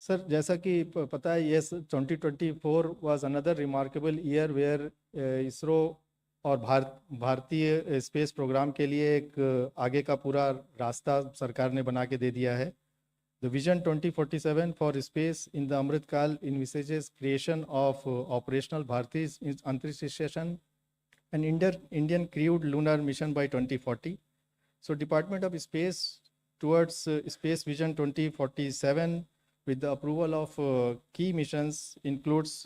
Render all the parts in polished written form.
Sir जैसा कि पता है ये 2024 was another remarkable year where ISRO और भारतीय स्पेस प्रोग्राम के लिए एक आगे का पूरा रास्ता सरकार ने बना के दे दिया है. The Vision 2047 for space in the Amrit Kal envisages creation of operational Bharati Antariksha Station and Indian crewed lunar mission by 2040. So Department of Space towards Space Vision 2047 with the approval of key missions includes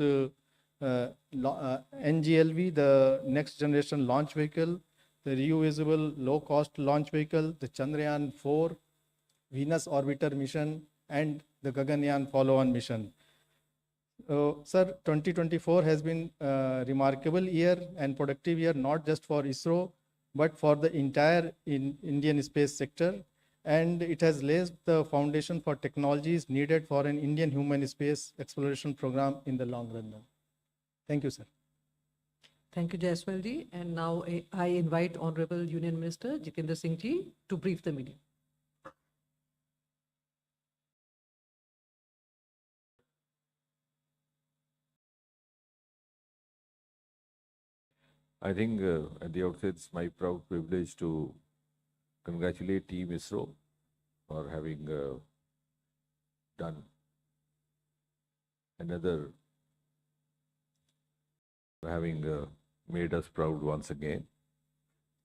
NGLV, the next generation launch vehicle, the reusable low cost launch vehicle, the Chandrayaan 4, Venus orbiter mission and the Gaganyaan follow-on mission. Sir, 2024 has been a remarkable year and productive year, not just for ISRO, but for the entire Indian space sector. And it has laid the foundation for technologies needed for an Indian human space exploration program in the long run. Thank you, sir. Thank you, Jaiswal ji. And now I invite Honorable Union Minister Jitendra Singh ji to brief the media. I think at the outset, it's my proud privilege to congratulate Team ISRO for having done another, having made us proud once again.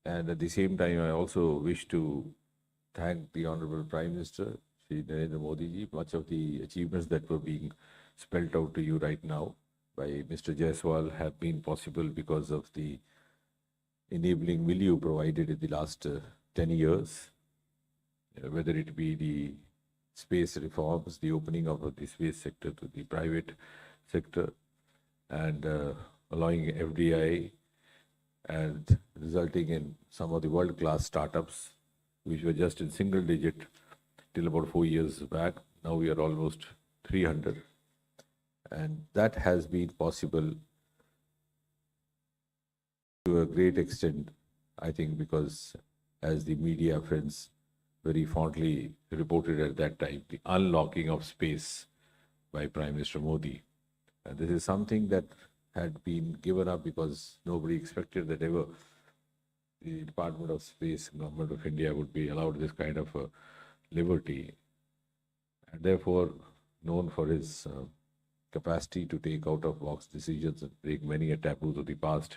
And at the same time, I also wish to thank the Honorable Prime Minister, Shri Narendra Modi ji. Much of the achievements that were being spelled out to you right now by Mr. Jaiswal have been possible because of the enabling milieu provided in the last 10 years, whether it be the space reforms, the opening of the space sector to the private sector, and allowing FDI and resulting in some of the world-class startups, which were just in single digit till about 4 years back. Now we are almost 300. And that has been possible to a great extent, I think, because as the media friends very fondly reported at that time, the unlocking of space by Prime Minister Modi. And this is something that had been given up because nobody expected that ever the Department of Space, Government of India would be allowed this kind of liberty. And therefore, known for his capacity to take out-of-box decisions and break many taboos of the past.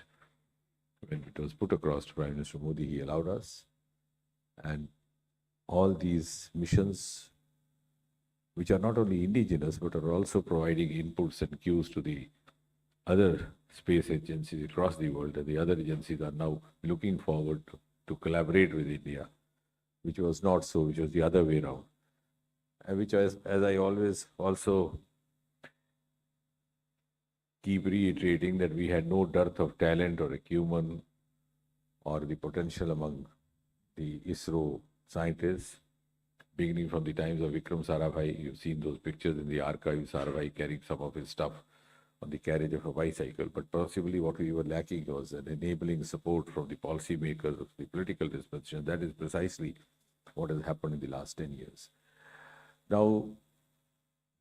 When it was put across to Prime Minister Modi, he allowed us. And all these missions, which are not only indigenous, but are also providing inputs and cues to the other space agencies across the world, and the other agencies are now looking forward to collaborate with India, which was not so, which was the other way around. And which, as I always also keep reiterating, that we had no dearth of talent or acumen or the potential among the ISRO scientists, beginning from the times of Vikram Sarabhai. You've seen those pictures in the archive, Sarabhai carrying some of his stuff on the carriage of a bicycle. But possibly what we were lacking was an enabling support from the policymakers of the political dispensation. That is precisely what has happened in the last 10 years. Now,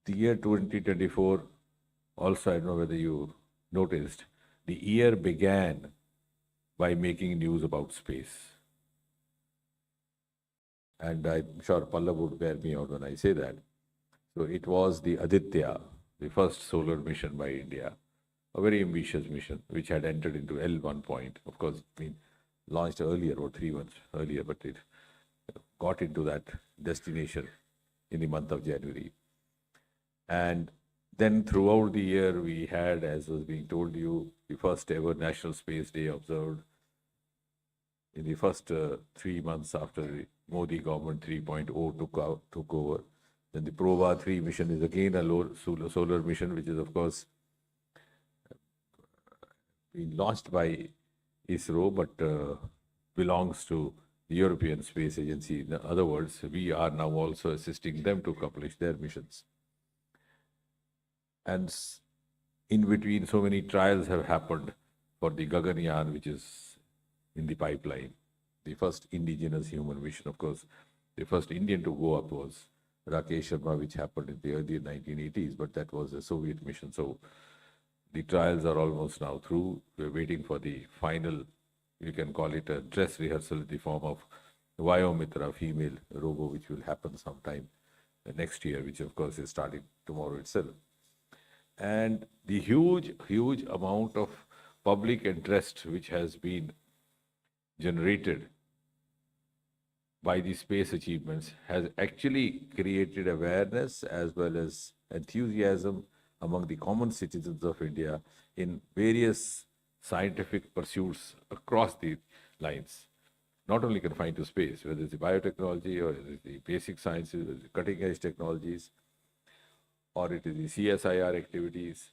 the year 2024, also, I don't know whether you noticed, the year began by making news about space. And I'm sure Pallav would bear me out when I say that. So it was the Aditya, the first solar mission by India, a very ambitious mission, which had entered into L1 point. Of course, launched earlier, or 3 months earlier, but it got into that destination in the month of January. And then throughout the year, we had, as was being told you, the first ever National Space Day observed in the first 3 months after the Modi government 3.0 took over. Then the Prova 3 mission is again a solar mission, which is, of course, being launched by ISRO, but belongs to the European Space Agency. In other words, we are now also assisting them to accomplish their missions. And in between, so many trials have happened for the Gaganyaan, which is in the pipeline. The first indigenous human mission, of course, the first Indian to go up was Rakesh Sharma, which happened in the early 1980s, but that was a Soviet mission. So the trials are almost now through. We're waiting for the final, you can call it a dress rehearsal in the form of Vayomitra female robo, which will happen sometime next year, which of course is starting tomorrow itself. And the huge amount of public interest which has been generated by the space achievements has actually created awareness as well as enthusiasm among the common citizens of India in various scientific pursuits across the lines, not only confined to space, whether it's the biotechnology or the basic sciences, the cutting edge technologies, or it is the CSIR activities.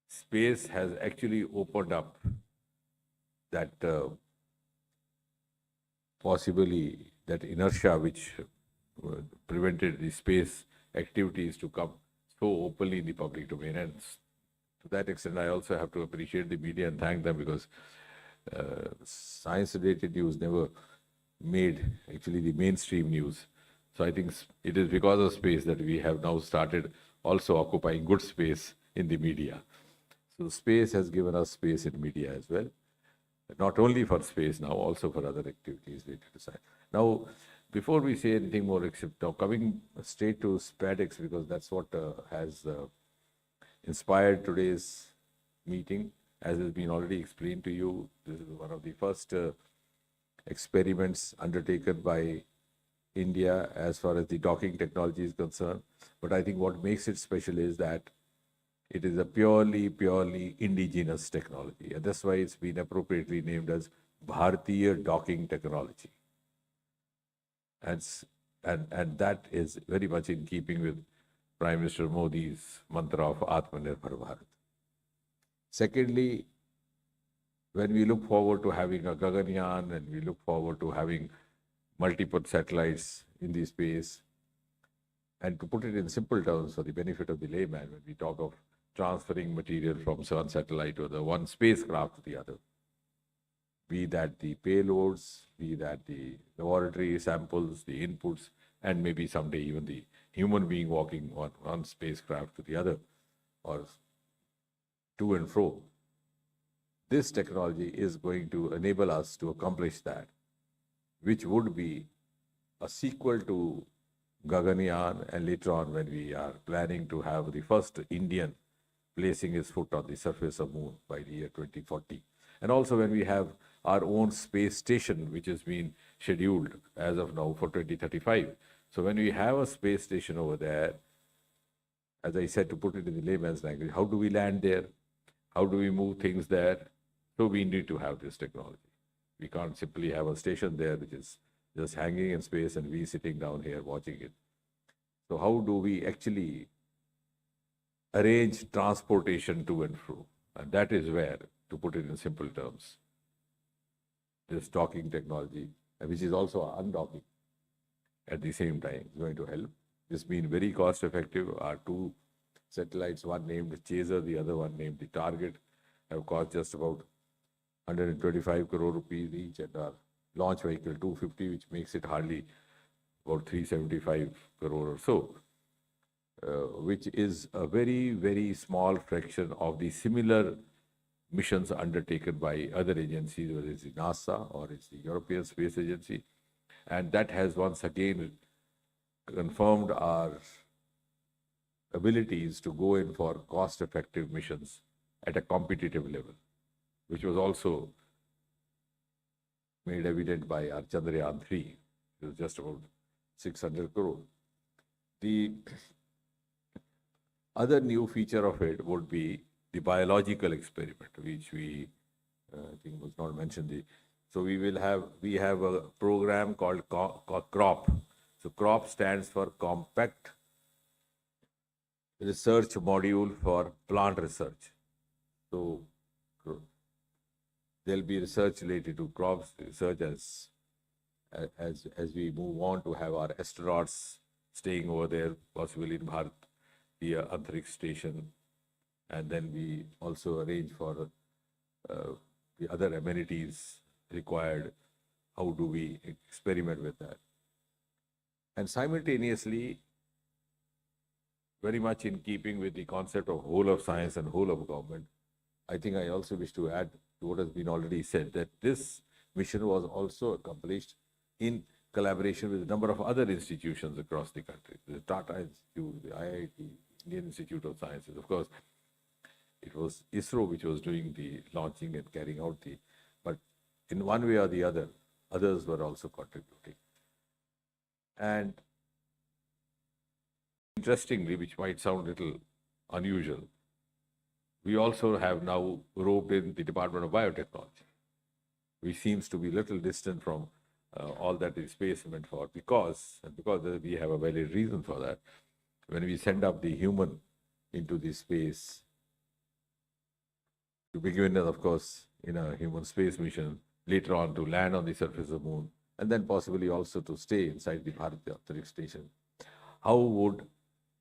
Space has actually opened up that possibly that inertia which prevented the space activities to come so openly in the public domain. And to that extent, I also have to appreciate the media and thank them, because science-related news never made actually the mainstream news. So I think it is because of space that we have now started also occupying good space in the media. So space has given us space in media as well. Not only for space now, also for other activities related to science. Now, before we say anything more, except now coming straight to SPADEX, because that's what has inspired today's meeting. As has been already explained to you, this is one of the first experiments undertaken by India as far as the docking technology is concerned. But I think what makes it special is that it is a purely indigenous technology. And that's why it's been appropriately named as Bharatiya docking technology. And that is very much in keeping with Prime Minister Modi's mantra of Atmanirbhar Bharat. Secondly, when we look forward to having a Gaganyaan and we look forward to having multiple satellites in the space, and to put it in simple terms for the benefit of the layman, when we talk of transferring material from one satellite to the one spacecraft to the other, be that the payloads, be that the laboratory samples, the inputs, and maybe someday even the human being walking on one spacecraft to the other, or to and fro. This technology is going to enable us to accomplish that, which would be a sequel to Gaganyaan, and later on when we are planning to have the first Indian placing his foot on the surface of Moon by the year 2040. And also when we have our own space station, which has been scheduled as of now for 2035. So when we have a space station over there, as I said, to put it in the layman's language, how do we land there? How do we move things there? So we need to have this technology. We can't simply have a station there which is just hanging in space and we sitting down here watching it. So how do we actually arrange transportation to and fro? And that is where, to put it in simple terms, this docking technology, which is also undocking at the same time, is going to help. This being very cost effective. Our two satellites, one named Chaser, the other one named the Target, have cost just about 125 crore rupees each, and our launch vehicle 250, which makes it hardly about 375 crore or so, which is a very small fraction of the similar missions undertaken by other agencies, whether it's the NASA or it's the European Space Agency. And that has once again confirmed our abilities to go in for cost-effective missions at a competitive level, which was also made evident by our Chandrayaan 3. It was just about 600 crore. The other new feature of it would be the biological experiment, which we I think was not mentioned. So we have a program called CROP. So CROP stands for Compact Research Module for Plant Research. So there'll be research related to crops research as we move on to have our astronauts staying over there, possibly in Bharat, the Antariksh station, and then we also arrange for the other amenities required. How do we experiment with that? And simultaneously, very much in keeping with the concept of whole of science and whole of government, I think I also wish to add to what has been already said, that this mission was also accomplished in collaboration with a number of other institutions across the country. The Tata Institute, the IIT, Indian Institute of Sciences. Of course, it was ISRO which was doing the launching and carrying out the, but in one way or the other, others were also contributing. And interestingly, which might sound a little unusual, we also have now roped in the Department of Biotechnology, which seems to be a little distant from all that the space meant for, because we have a valid reason for that. When we send up the human into the space, to begin with, of course, in a human space mission, later on to land on the surface of the moon, and then possibly also to stay inside the Bharat Antariksh Station, how would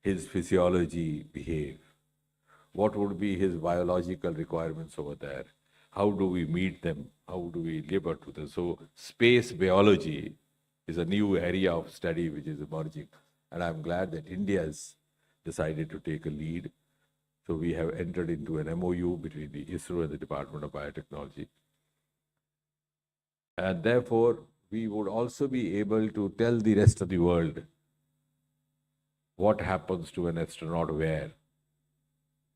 his physiology behave? What would be his biological requirements over there? How do we meet them? How do we live up to them? So space biology is a new area of study which is emerging. And I'm glad that India has decided to take a lead. So we have entered into an MOU between the ISRO and the Department of Biotechnology. And therefore, we would also be able to tell the rest of the world what happens to an astronaut where,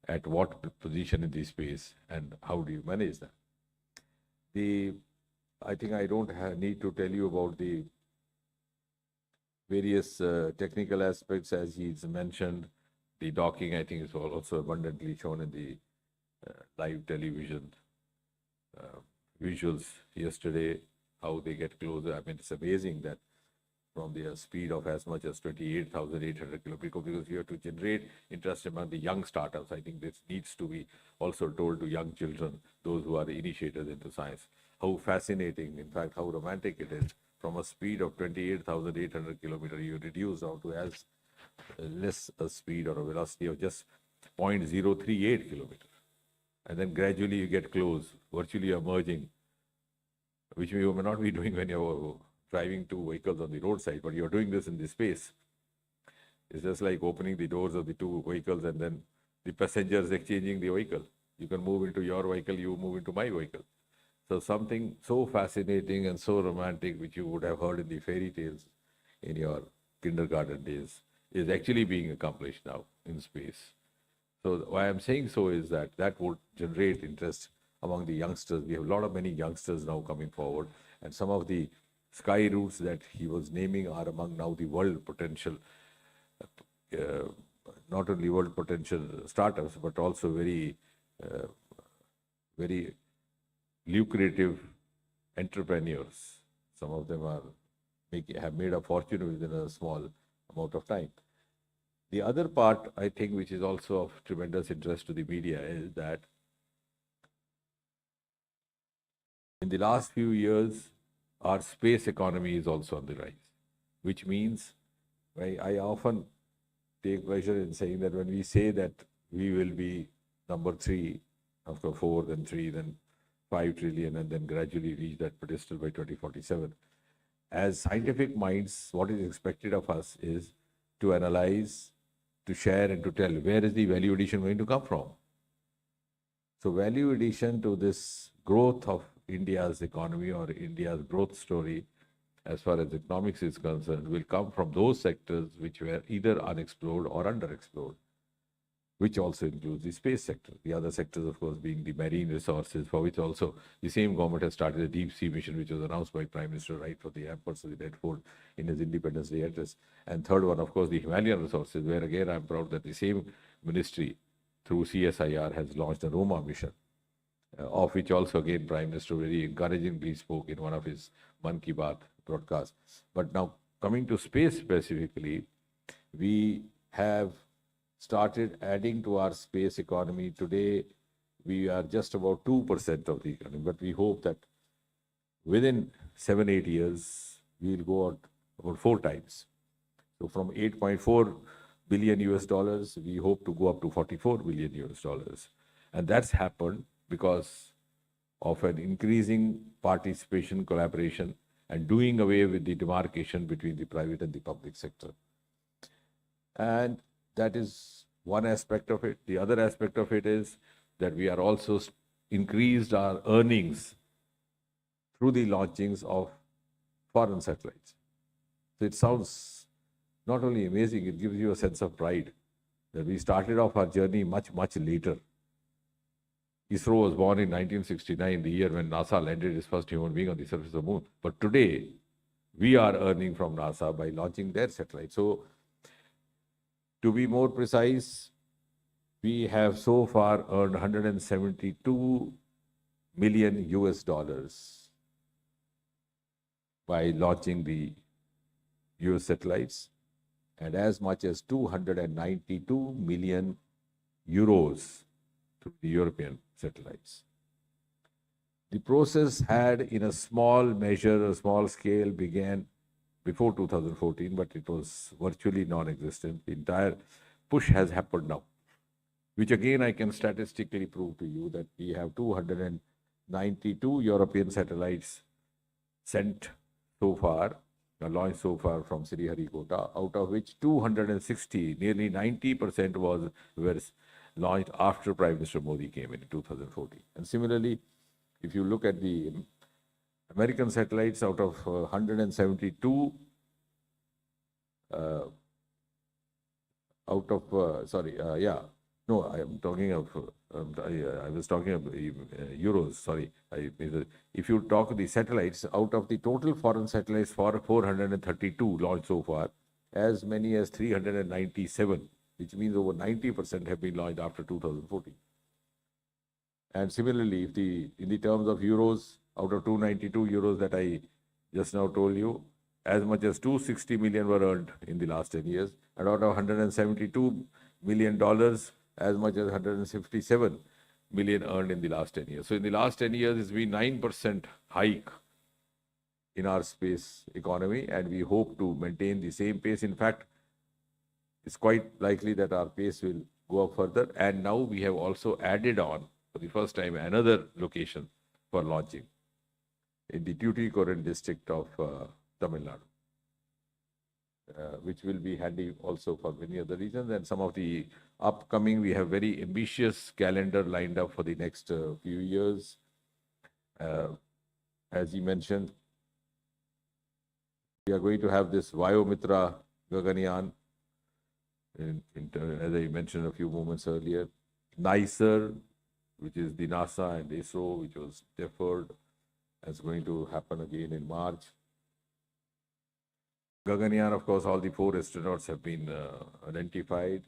at what position in the space, and how do you manage that. I think I don't need to tell you about the various technical aspects as he's mentioned. The docking, I think, is also abundantly shown in the live television visuals yesterday, how they get closer. I mean, it's amazing that from the speed of as much as 28,800 kilometers, because you have to generate interest among the young startups. I think this needs to be also told to young children, those who are initiators into science, how fascinating, in fact, how romantic it is. From a speed of 28,800 kilometers, you reduce down to as less a speed or a velocity of just 0.038 kilometers. And then gradually you get close, virtually emerging, which you may not be doing when you're driving two vehicles on the roadside, but you're doing this in the space. It's just like opening the doors of the two vehicles and then the passengers exchanging the vehicle. You can move into your vehicle, you move into my vehicle. So something so fascinating and so romantic, which you would have heard in the fairy tales in your kindergarten days, is actually being accomplished now in space. So why I'm saying so is that that would generate interest among the youngsters. We have many youngsters now coming forward, and some of the sky routes that he was naming are among now the world potential, not only world potential startups, but also very, very lucrative entrepreneurs. Some of them have made a fortune within a small amount of time. The other part, I think, which is also of tremendous interest to the media, is that in the last few years, our space economy is also on the rise, which means I often take pleasure in saying that when we say that we will be number 3, after 4, then 3, then 5 trillion, and then gradually reach that pedestal by 2047. As scientific minds, what is expected of us is to analyze, to share, and to tell where is the value addition going to come from. So value addition to this growth of India's economy or India's growth story, as far as economics is concerned, will come from those sectors which were either unexplored or underexplored, which also includes the space sector. The other sectors, of course, being the marine resources, for which also the same government has started a deep sea mission, which was announced by Prime Minister right for the ramparts of the Red Fort in his Independence Day address. And third one, of course, the Himalayan resources, where again I'm proud that the same ministry through CSIR has launched a Roma mission, of which also again Prime Minister very encouragingly spoke in one of his Man Ki Baat broadcasts. But now coming to space specifically, we have started adding to our space economy. Today, we are just about 2% of the economy, but we hope that within 7-8 years, we'll go out about 4 times. So from 8.4 billion US dollars, we hope to go up to 44 billion US dollars. And that's happened because of an increasing participation, collaboration, and doing away with the demarcation between the private and the public sector. And that is one aspect of it. The other aspect of it is that we are also increased our earnings through the launchings of foreign satellites. So it sounds not only amazing, it gives you a sense of pride that we started off our journey much, much later. ISRO was born in 1969, the year when NASA landed its first human being on the surface of the moon. But today, we are earning from NASA by launching their satellite. So, to be more precise, we have so far earned 172 million US dollars by launching the US satellites, and as much as 292 million euros through the European satellites. The process had, in a small measure, a small scale, began before 2014, but it was virtually non-existent. The entire push has happened now, which again I can statistically prove to you that we have 292 European satellites sent so far, launched so far from Sriharikota, out of which 260, nearly 90% were launched after Prime Minister Modi came in 2014. And similarly, if you look at the American satellites, out of 172, I am talking of, I was talking of euros, sorry. If you talk the satellites, out of the total foreign satellites, 432 launched so far, as many as 397, which means over 90% have been launched after 2014. And similarly, in the terms of euros, out of 292 euros that I just now told you, as much as 260 million were earned in the last 10 years, and out of $172 million, as much as 157 million earned in the last 10 years. So in the last 10 years, it's been 9% hike in our space economy, and we hope to maintain the same pace. In fact, it's quite likely that our pace will go up further. And now we have also added on, for the first time, another location for launching in the Tuticorin district of Tamil Nadu, which will be handy also for many other reasons. And some of the upcoming, we have very ambitious calendar lined up for the next few years. As he mentioned, we are going to have this Vayomitra Gaganyaan, as I mentioned a few moments earlier. NICER, which is the NASA and ISRO, which was deferred, is going to happen again in March. Gaganyaan, of course, all the 4 astronauts have been identified,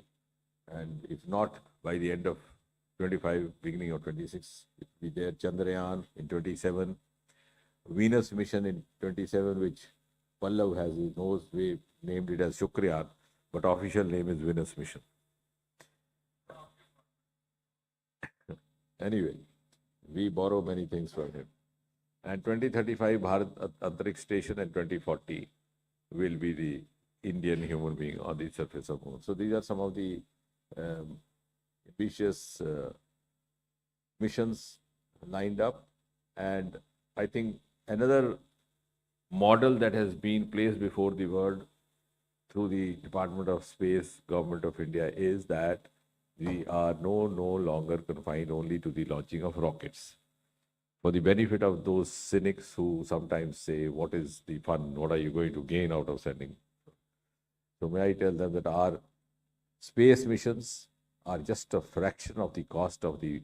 and if not by the end of 25, beginning of 26, it will be there. Chandrayaan in 27, Venus mission in 27, which Pallav has his nose, we named it as Shukriyaan, but official name is Venus mission. Anyway, we borrow many things from him. And 2035 Bharat Antariksh Station, and 2040 will be the Indian human being on the surface of the moon. So these are some of the ambitious missions lined up. And I think another model that has been placed before the world through the Department of Space, Government of India, is that we are no longer confined only to the launching of rockets. For the benefit of those cynics who sometimes say, what is the fun? What are you going to gain out of sending? So may I tell them that our space missions are just a fraction of the cost of the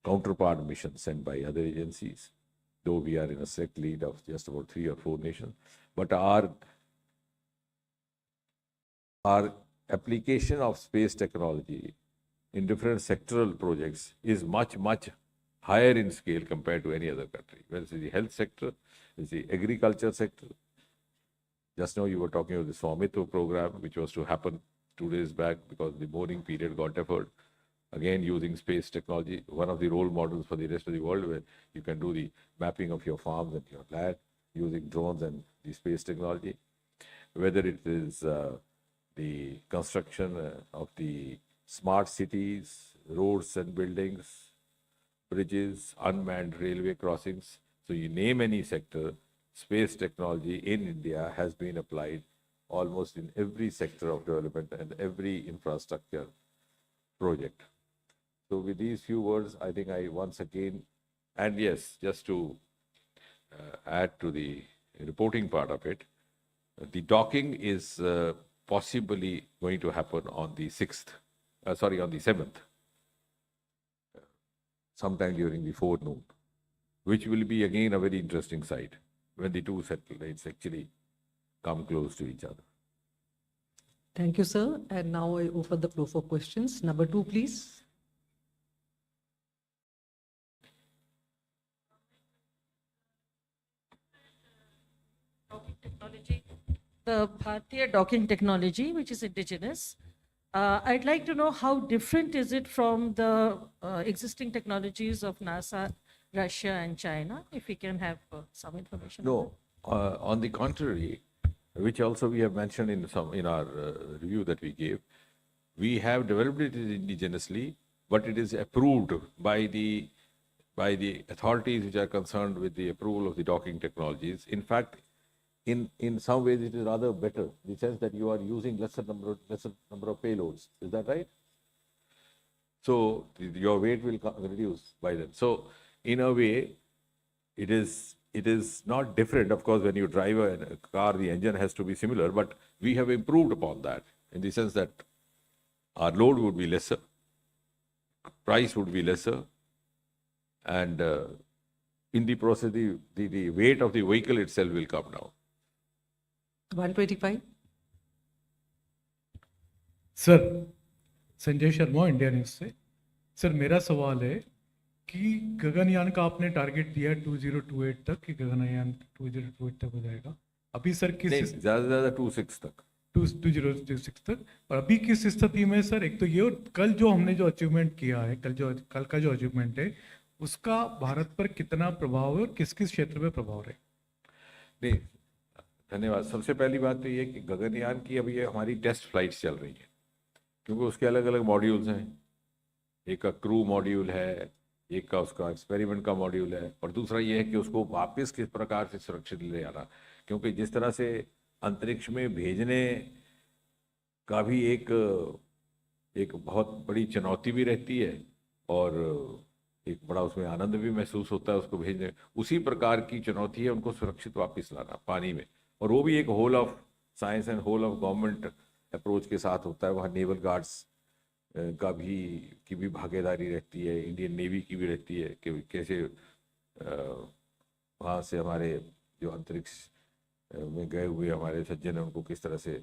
counterpart missions sent by other agencies, though we are in a select lead of just about 3 or 4 nations. But our application of space technology in different sectoral projects is much, much higher in scale compared to any other country. Whether it's the health sector, it's the agriculture sector. Just now you were talking about the Swamitwa program, which was to happen 2 days back because the mourning period got deferred. Again, using space technology, one of the role models for the rest of the world, where you can do the mapping of your farms and your land using drones and the space technology. Whether it is the construction of the smart cities, roads and buildings, bridges, unmanned railway crossings. So you name any sector, space technology in India has been applied almost in every sector of development and every infrastructure project. So with these few words, I think I once again, and yes, just to add to the reporting part of it, the docking is possibly going to happen on the 7th, sometime during the forenoon, which will be again a very interesting sight when the two satellites actually come close to each other. Thank you, sir. And now I open the floor for questions. Number 2, please. Technology, the Bharatiya docking technology, which is indigenous. I'd like to know how different is it from the existing technologies of NASA, Russia, and China, if we can have some information. No, on the contrary, which also we have mentioned in our review that we gave, we have developed it indigenously, but it is approved by the authorities which are concerned with the approval of the docking technologies. In fact, in some ways it is rather better, in the sense that you are using lesser number of payloads. Is that right? So your weight will reduce by then. So in a way, it is not different. Of course, when you drive a car, the engine has to be similar, but we have improved upon that in the sense that our load would be lesser, price would be lesser, and in the process, the weight of the vehicle itself will come down. 125. Sir, Sanjay Sharma, India news से। Sir, मेरा सवाल है कि गगनयान का आपने target दिया है 2028 तक, कि गगनयान 2028 तक हो जाएगा। अभी सर किस ज्यादा से ज्यादा 26 तक, 2026 तक, और अभी किस स्थिति में सर? एक तो ये, और कल जो हमने जो अचीवमेंट किया है, कल का जो अचीवमेंट है, उसका भारत पर कितना प्रभाव है और किस किस क्षेत्र में प्रभाव है? नहीं, धन्यवाद। सबसे पहली बात तो ये कि गगनयान की अभी ये हमारी टेस्ट फ्लाइट्स चल रही हैं, क्योंकि उसके अलग अलग मॉड्यूल्स हैं। एक का क्रू मॉड्यूल है, एक का उसका एक्सपेरिमेंट का मॉड्यूल है, और दूसरा ये है कि उसको वापस किस प्रकार से सुरक्षित ले आना, क्योंकि जिस तरह से अंतरिक्ष में भेजने का भी एक बहुत बड़ी चुनौती भी रहती है, और एक बड़ा उसमें आनंद भी महसूस होता है उसको भेजने, उसी प्रकार की चुनौती है उनको सुरक्षित वापस लाना पानी में। और वो भी एक whole of science and whole of government approach के साथ होता है। वहाँ नेवल गार्ड्स की भी भागीदारी रहती है, इंडियन नेवी की भी रहती है कि कैसे वहाँ से हमारे जो अंतरिक्ष में गए हुए हमारे सज्जन हैं उनको किस तरह से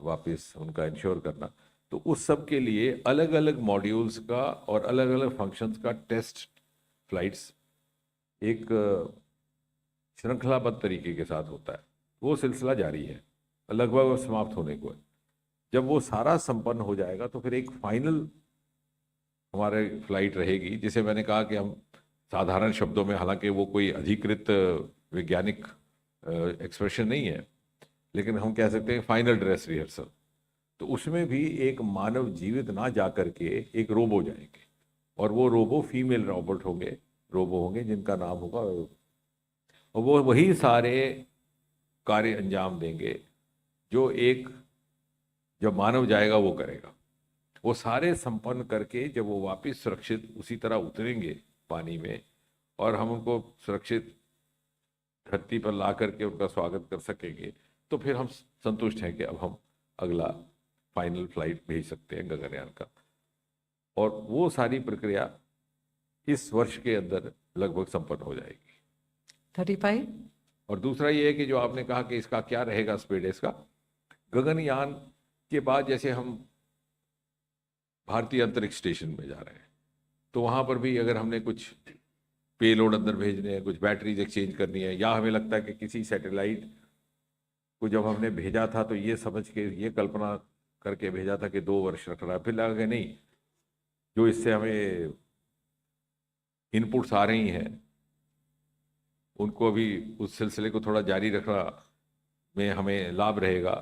वापस उनका इंश्योर करना। तो उस सब के लिए अलग अलग मॉड्यूल्स का और अलग अलग फंक्शंस का टेस्ट फ्लाइट्स एक श्रृंखलाबद्ध तरीके के साथ होता है। वो सिलसिला जारी है, लगभग समाप्त होने को है। जब वो सारा संपन्न हो जाएगा तो फिर एक फाइनल हमारे फ्लाइट रहेगी, जिसे मैंने कहा कि हम साधारण शब्दों में, हालांकि वो कोई अधिकृत वैज्ञानिक एक्सप्रेशन नहीं है, लेकिन हम कह सकते हैं फाइनल ड्रेस रिहर्सल। तो उसमें भी एक मानव जीवित ना जा करके एक रोबो जाएंगे, और वो रोबो फीमेल रोबो होंगे जिनका नाम होगा, और वो वही सारे कार्य अंजाम देंगे जो जब मानव जाएगा वो करेगा। वो सारे संपन्न करके जब वो वापस सुरक्षित उसी तरह उतरेंगे पानी में, और हम उनको सुरक्षित धरती पर ला करके उनका स्वागत कर सकेंगे, तो फिर हम संतुष्ट हैं कि अब हम अगला फाइनल फ्लाइट भेज सकते हैं गगनयान का। और वो सारी प्रक्रिया इस वर्ष के अंदर लगभग संपन्न हो जाएगी। 35। और दूसरा ये है कि जो आपने कहा कि इसका क्या रहेगा स्पेडेक्स का, गगनयान के बाद जैसे हम भारतीय अंतरिक्ष स्टेशन में जा रहे हैं, तो वहाँ पर भी अगर हमने कुछ पेलोड अंदर भेजने हैं, कुछ बैटरीज एक्सचेंज करनी है, या हमें लगता है कि किसी सैटेलाइट को जब हमने भेजा था तो ये समझ के, ये कल्पना करके भेजा था कि 2 वर्ष रख रहा है, फिर लगा कि नहीं, जो इससे हमें इनपुट्स आ रही हैं उनको अभी उस सिलसिले को थोड़ा जारी रखना में हमें लाभ रहेगा,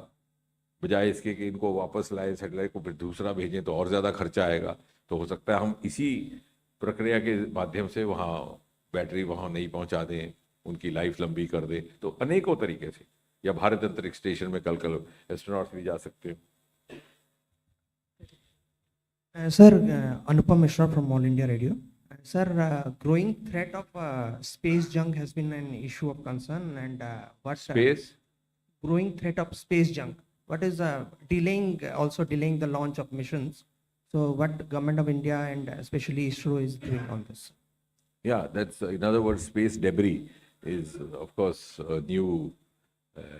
बजाय इसके कि इनको वापस लाए सैटेलाइट को फिर दूसरा भेजें तो और ज़्यादा खर्चा आएगा। तो हो सकता है हम इसी प्रक्रिया के माध्यम से वहाँ बैटरी वहाँ नहीं पहुँचा दें, उनकी लाइफ लंबी कर दे, तो अनेकों तरीके से, या भारत अंतरिक्ष स्टेशन में कल एस्ट्रोनॉट्स भी जा सकते हैं। Sir, Anupam Mishra from All India Radio. Sir, growing threat of space junk has been an issue of concern, and Space? growing threat of space junk. What is also delaying the launch of missions? So, what government of India and especially ISRO is doing on this? Yeah, that's, in other words, space debris is, of course, a new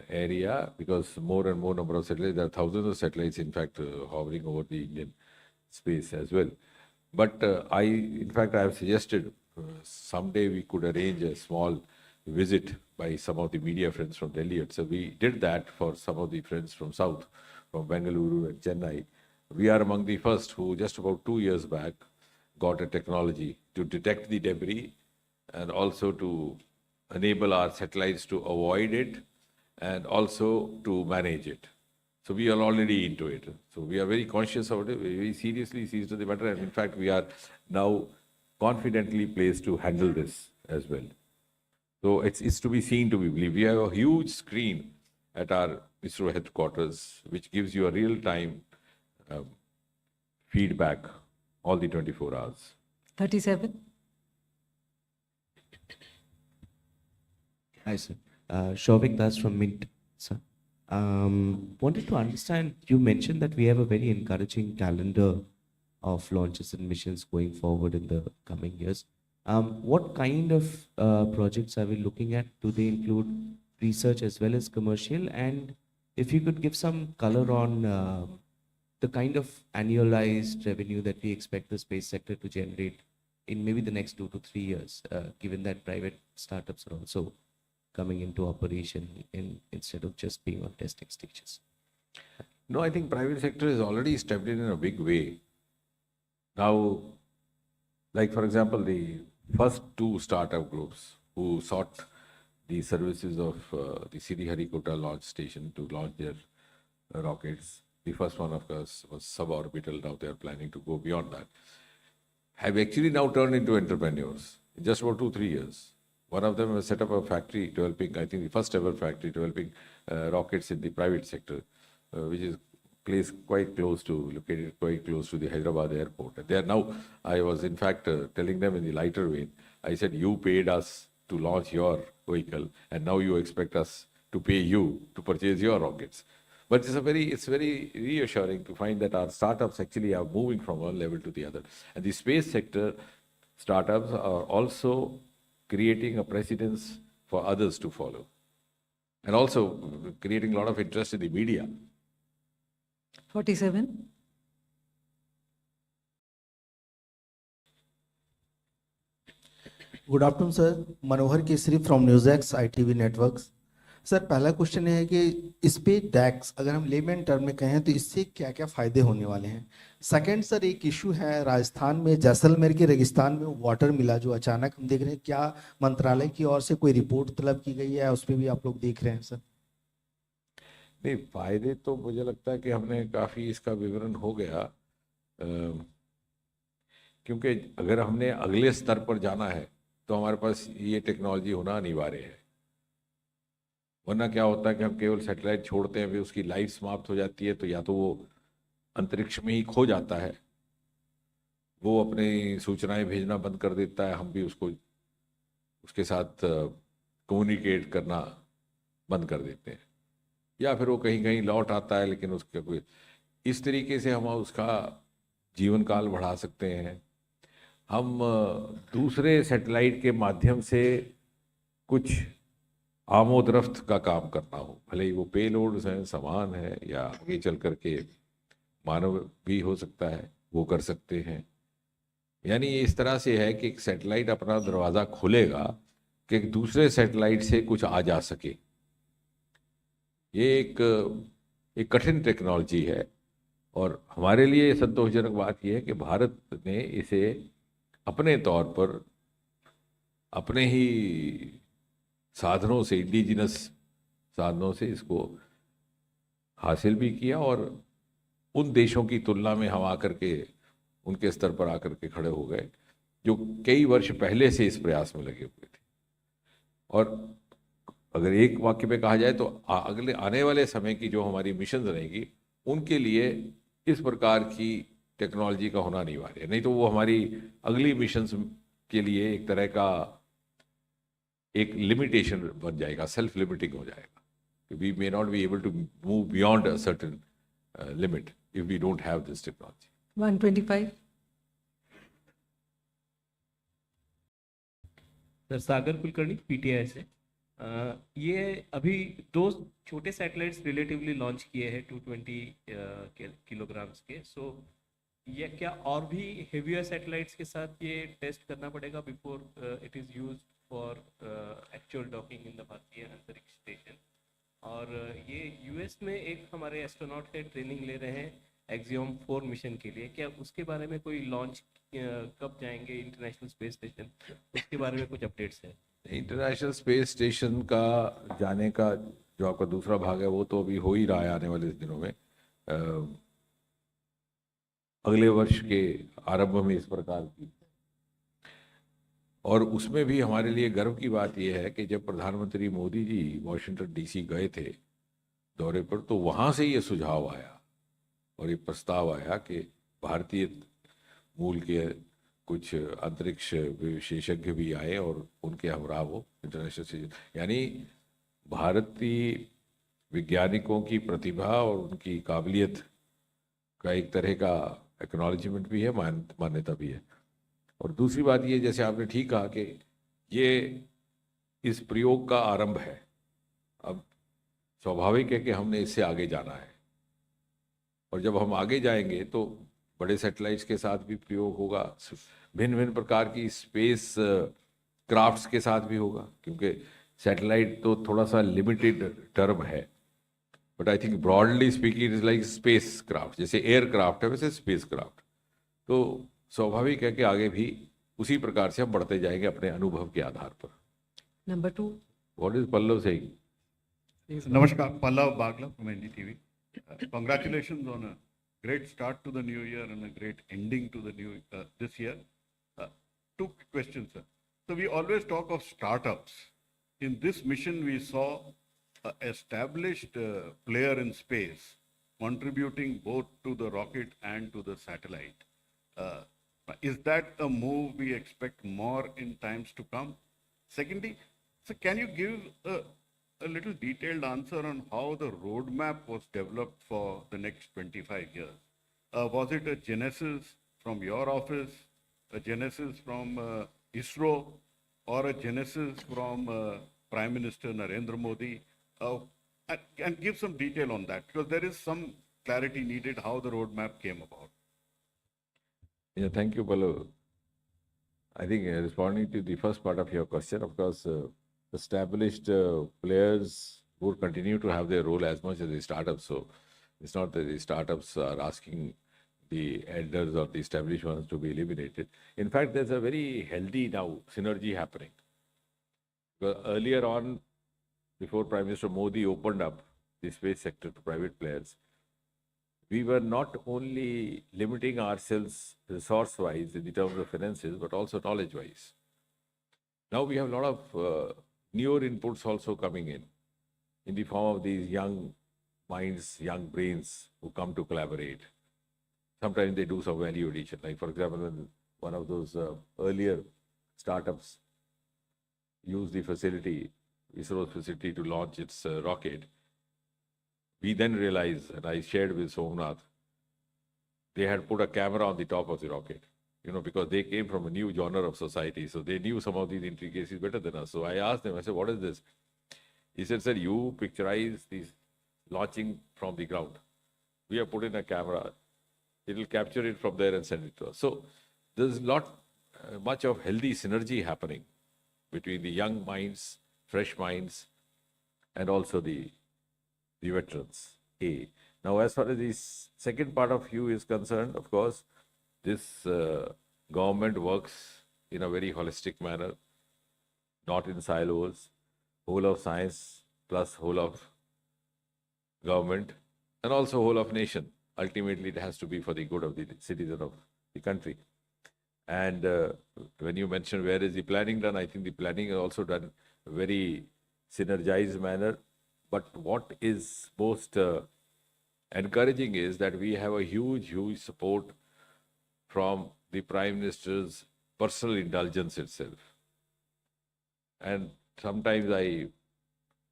area, because more and more number of satellites, there are thousands of satellites, in fact, hovering over the Indian space as well. But in fact, I have suggested someday we could arrange a small visit by some of the media friends from Delhi. So we did that for some of the friends from South, from Bengaluru and Chennai. We are among the first who, just about 2 years back, got a technology to detect the debris and also to enable our satellites to avoid it and also to manage it. So we are already into it. So we are very conscious of it, very seriously seized the matter, and in fact we are now confidently placed to handle this as well. So it's to be seen to be believed. We have a huge screen at our ISRO headquarters, which gives you a real-time feedback all the 24 hours. 37. Hi, sir. Shovik Das from Mint, sir. Wanted to understand, you mentioned that we have a very encouraging calendar of launches and missions going forward in the coming years. What kind of projects are we looking at? Do they include research as well as commercial? And if you could give some color on the kind of annualized revenue that we expect the space sector to generate in maybe the next 2 to 3 years, given that private startups are also coming into operation instead of just being on testing stages? No, I think private sector is already stepped in a big way. Now, like for example, the first 2 startup groups who sought the services of the Sriharikota launch station to launch their rockets, the first one of course was suborbital, now they are planning to go beyond that, have actually now turned into entrepreneurs in just about 2-3 years. One of them has set up a factory developing, I think the first ever factory developing rockets in the private sector, which is located quite close to the Hyderabad airport. And they are now, I was in fact telling them in the lighter vein, I said, you paid us to launch your vehicle, and now you expect us to pay you to purchase your rockets. But it's very reassuring to find that our startups actually are moving from one level to the other. And the space sector startups are also creating a precedence for others to follow, and also creating a lot of interest in the media. 47. Good afternoon sir, Manohar Kesari from news ITV networks. Sir, पहला question है कि स्पेडेक्स अगर हम lemon term में कहें तो इससे क्या क्या फ़ायदे होने वाले हैं। सेकंड सर, एक इशू है राजस्थान में जैसलमेर के रेगिस्तान में वाटर मिला जो अचानक हम देख रहे हैं, क्या मंत्रालय की ओर से कोई रिपोर्ट तलब की गई है, उस पर भी आप लोग देख रहे हैं सर? नहीं, फायदे तो मुझे लगता है कि हमने काफ़ी इसका विवरण हो गया, क्योंकि अगर हमने अगले स्तर पर जाना है तो हमारे पास ये टेक्नोलॉजी होना अनिवार्य है। वरना क्या होता है कि हम केवल सैटेलाइट छोड़ते हैं, फिर उसकी लाइफ समाप्त हो जाती है, तो या तो वो अंतरिक्ष में ही खो जाता है, वो अपनी सूचनाएं भेजना बंद कर देता है, हम भी उसके साथ कम्युनिकेट करना बंद कर देते हैं, या फिर वो कहीं कहीं लौट आता है, लेकिन उसका कोई, इस तरीके से हम उसका जीवन काल बढ़ा सकते हैं। हम दूसरे सैटेलाइट के माध्यम से कुछ आमोदरफ्त का काम करना हो, भले ही वो पेलोड्स हैं, सामान है, या आगे चल करके मानव भी हो सकता है, वो कर सकते हैं। यानी इस तरह से है कि एक सैटेलाइट अपना दरवाज़ा खोलेगा कि एक दूसरे सैटेलाइट से कुछ आ जा सके। ये एक कठिन टेक्नोलॉजी है, और हमारे लिए संतोषजनक बात यह है कि भारत ने इसे अपने तौर पर अपने ही साधनों से, इंडिजिनस साधनों से इसको हासिल भी किया, और उन देशों की तुलना में हम आकर के उनके स्तर पर आकर के खड़े हो गए जो कई वर्ष पहले से इस प्रयास में लगे हुए थे। और अगर एक वाक्य में कहा जाए तो अगले आने वाले समय की जो हमारी मिशन रहेगी उनके लिए इस प्रकार की टेक्नोलॉजी का होना अनिवार्य है, नहीं तो वो हमारी अगली मिशंस के लिए एक तरह का एक लिमिटेशन बन जाएगा, सेल्फ लिमिटिंग हो जाएगा. We may not be able to move beyond a certain limit if we don't have this technology. 125. Sir Sagar Kulkarni PTI से. ये अभी 2 छोटे सैटेलाइट्स रिलेटिवली लॉन्च किए हैं 220 किलोग्राम्स के. सो ये क्या और भी हेवियर सैटेलाइट्स के साथ ये टेस्ट करना पड़ेगा before it is used for actual docking in the भारतीय अंतरिक्ष स्टेशन? और ये यूएस में एक हमारे एस्ट्रोनॉट है, ट्रेनिंग ले रहे हैं एक्सियोम 4 मिशन के लिए. क्या उसके बारे में कोई लॉन्च कब जाएंगे इंटरनेशनल स्पेस स्टेशन, उसके बारे में कुछ अपडेट्स है? इंटरनेशनल स्पेस स्टेशन का जाने का जो आपका दूसरा भाग है वो तो अभी हो ही रहा है आने वाले दिनों में. अगले वर्ष के आरंभ में इस प्रकार की, और उसमें भी हमारे लिए गर्व की बात यह है कि जब प्रधानमंत्री मोदी जी वॉशिंगटन डीसी गए थे दौरे पर, तो वहाँ से ये सुझाव आया और ये प्रस्ताव आया कि भारतीय मूल के कुछ अंतरिक्ष विशेषज्ञ भी आए और उनके हमरा वो इंटरनेशनल से, यानी भारतीय वैज्ञानिकों की प्रतिभा और उनकी काबिलियत का एक तरह का एक्नॉलेजमेंट भी है, मान्यता भी है. और दूसरी बात ये, जैसे आपने ठीक कहा कि ये इस प्रयोग का आरंभ है. अब स्वाभाविक है कि हमने इससे आगे जाना है, और जब हम आगे जाएंगे तो बड़े सैटेलाइट्स के साथ भी प्रयोग होगा, भिन्न भिन्न प्रकार की स्पेस क्राफ्ट्स के साथ भी होगा, क्योंकि सैटेलाइट तो थोड़ा सा लिमिटेड टर्म है, but I think broadly speaking is like space craft. जैसे एयरक्राफ्ट है वैसे स्पेस क्राफ्ट. तो स्वाभाविक है कि आगे भी उसी प्रकार से हम बढ़ते जाएंगे अपने अनुभव के आधार पर. Number 2. What is Pallav saying? Namaskar, Pallav Bagla from NDTV. Congratulations on a great start to the new year and a great ending to the new this year. Two questions, sir. So we always talk of startups. In this mission, we saw an established player in space contributing both to the rocket and to the satellite. Is that a move we expect more in times to come? Secondly, so can you give a little detailed answer on how the roadmap was developed for the next 25 years? Was it a genesis from your office, a genesis from ISRO, or a genesis from Prime Minister Narendra Modi? And give some detail on that, because there is some clarity needed how the roadmap came about. Yeah, thank you, Pallav. I think responding to the first part of your question, of course, established players would continue to have their role as much as the startups. So it's not that the startups are asking the elders or the established ones to be eliminated. In fact, there's a very healthy now synergy happening. Because earlier on, before Prime Minister Modi opened up the space sector to private players, we were not only limiting ourselves resource-wise in the terms of finances, but also knowledge-wise. Now we have a lot of newer inputs also coming in the form of these young minds, young brains who come to collaborate. Sometimes they do some value addition. Like, for example, when one of those earlier startups used the facility, ISRO's facility, to launch its rocket, we then realized, and I shared with Somnath, they had put a camera on the top of the rocket, because they came from a new genre of society. So they knew some of these intricacies better than us. So I asked them, I said, what is this? He said, sir, you picturize these launching from the ground. We have put in a camera. It will capture it from there and send it to us. So there's much of healthy synergy happening between the young minds, fresh minds, and also the veterans. Now, as far as the second part of you is concerned, of course, this government works in a very holistic manner, not in silos, whole of science plus whole of government, and also whole of nation. Ultimately, it has to be for the good of the citizen of the country. And when you mentioned where is the planning done, I think the planning is also done very synergized manner. But what is most encouraging is that we have a huge support from the Prime Minister's personal indulgence itself. And sometimes I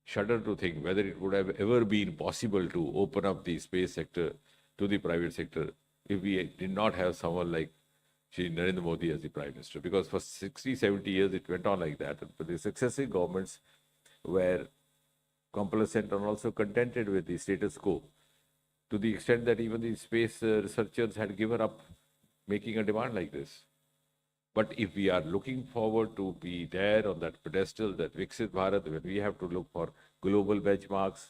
shudder to think whether it would have ever been possible to open up the space sector to the private sector if we did not have someone like Shri Narendra Modi as the Prime Minister. Because for 60, 70 years it went on like that. But the successive governments were complacent and also contented with the status quo, to the extent that even the space researchers had given up making a demand like this. But if we are looking forward to be there on that pedestal, that Viksit Bharat, when we have to look for global benchmarks,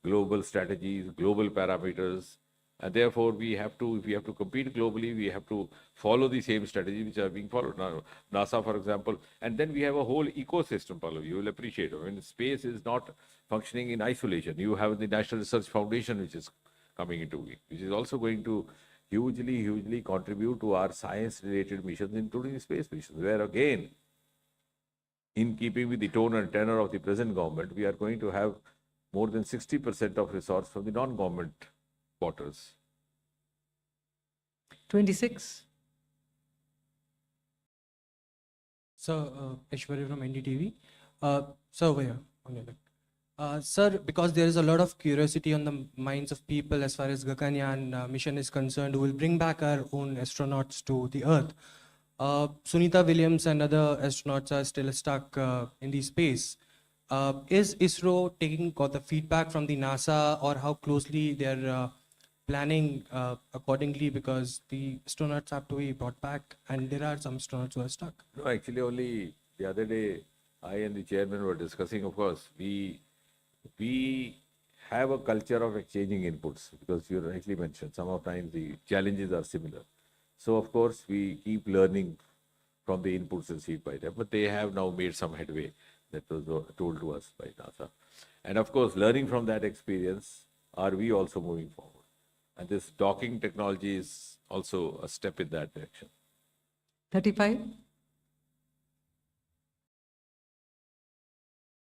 global strategies, global parameters, and therefore we have to, if we have to compete globally, we have to follow the same strategies which are being followed. Now, NASA, for example, and then we have a whole ecosystem, Pallav, you will appreciate. I mean, space is not functioning in isolation. You have the National Research Foundation, which is coming into being, which is also going to hugely contribute to our science-related missions, including space missions, where again, in keeping with the tone and tenor of the present government, we are going to have more than 60% of resource from the non-government quarters. 26. So, Ishwari from NDTV. Sir, over here, on your left. Sir, because there is a lot of curiosity on the minds of people as far as Gaganyaan mission is concerned, who will bring back our own astronauts to the Earth. Sunita Williams and other astronauts are still stuck in the space. Is ISRO taking the feedback from the NASA, or how closely they're planning accordingly, because the astronauts have to be brought back and there are some astronauts who are stuck? No, actually only the other day, I and the chairman were discussing, of course, we have a culture of exchanging inputs, because you rightly mentioned, some of times the challenges are similar. So, of course, we keep learning from the inputs received by them, but they have now made some headway, that was told to us by NASA. And of course, learning from that experience, are we also moving forward? And this docking technology is also a step in that direction. 35.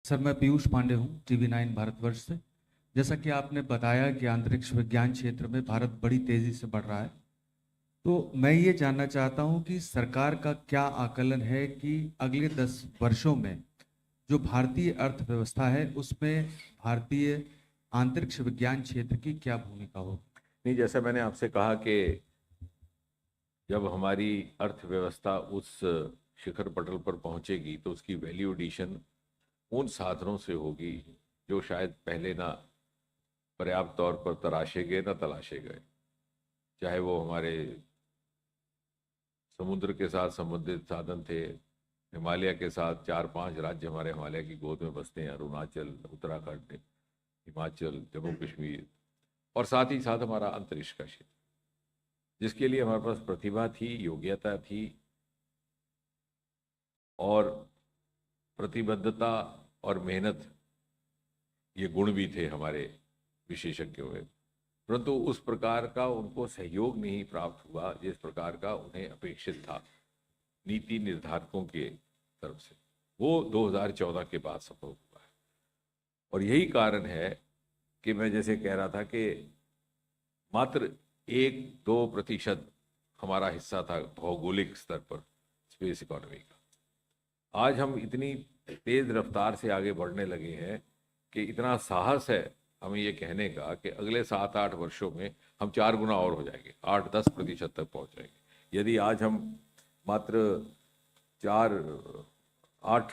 Sir, मैं पीयूष पांडे हूँ, TV9 Bharatvarsh से। जैसा कि आपने बताया कि अंतरिक्ष विज्ञान क्षेत्र में भारत बड़ी तेजी से बढ़ रहा है, तो मैं ये जानना चाहता हूँ कि सरकार का क्या आकलन है कि अगले 10 वर्षों में जो भारतीय अर्थव्यवस्था है, उसमें भारतीय अंतरिक्ष विज्ञान क्षेत्र की क्या भूमिका होगी? नहीं, जैसा मैंने आपसे कहा कि जब हमारी अर्थव्यवस्था उस शिखर पटल पर पहुंचेगी, तो उसकी वैल्यू एडिशन उन साधनों से होगी जो शायद पहले ना पर्याप्त तौर पर तराशे गए ना तलाशे गए, चाहे वो हमारे समुद्र के साथ संबंधित साधन थे, हिमालय के साथ 4-5 राज्य हमारे हिमालय की गोद में बसते हैं, अरुणाचल, उत्तराखंड, हिमाचल, जम्मू कश्मीर, और साथ ही साथ हमारा अंतरिक्ष का क्षेत्र, जिसके लिए हमारे पास प्रतिभा थी, योग्यता थी और प्रतिबद्धता और मेहनत, ये गुण भी थे हमारे विशेषज्ञों में, परंतु उस प्रकार का उनको सहयोग नहीं प्राप्त हुआ जिस प्रकार का उन्हें अपेक्षित था नीति निर्धारकों के तरफ से। वो 2014 के बाद संभव हुआ है, और यही कारण है कि मैं जैसे कह रहा था कि मात्र 1-2% हमारा हिस्सा था भौगोलिक स्तर पर स्पेस इकोनॉमी का। आज हम इतनी तेज रफ्तार से आगे बढ़ने लगे हैं कि इतना साहस है हमें ये कहने का कि अगले 7-8 वर्षों में हम 4 गुना और हो जाएंगे, 8-10% तक पहुंच जाएंगे। यदि आज हम मात्र 4-8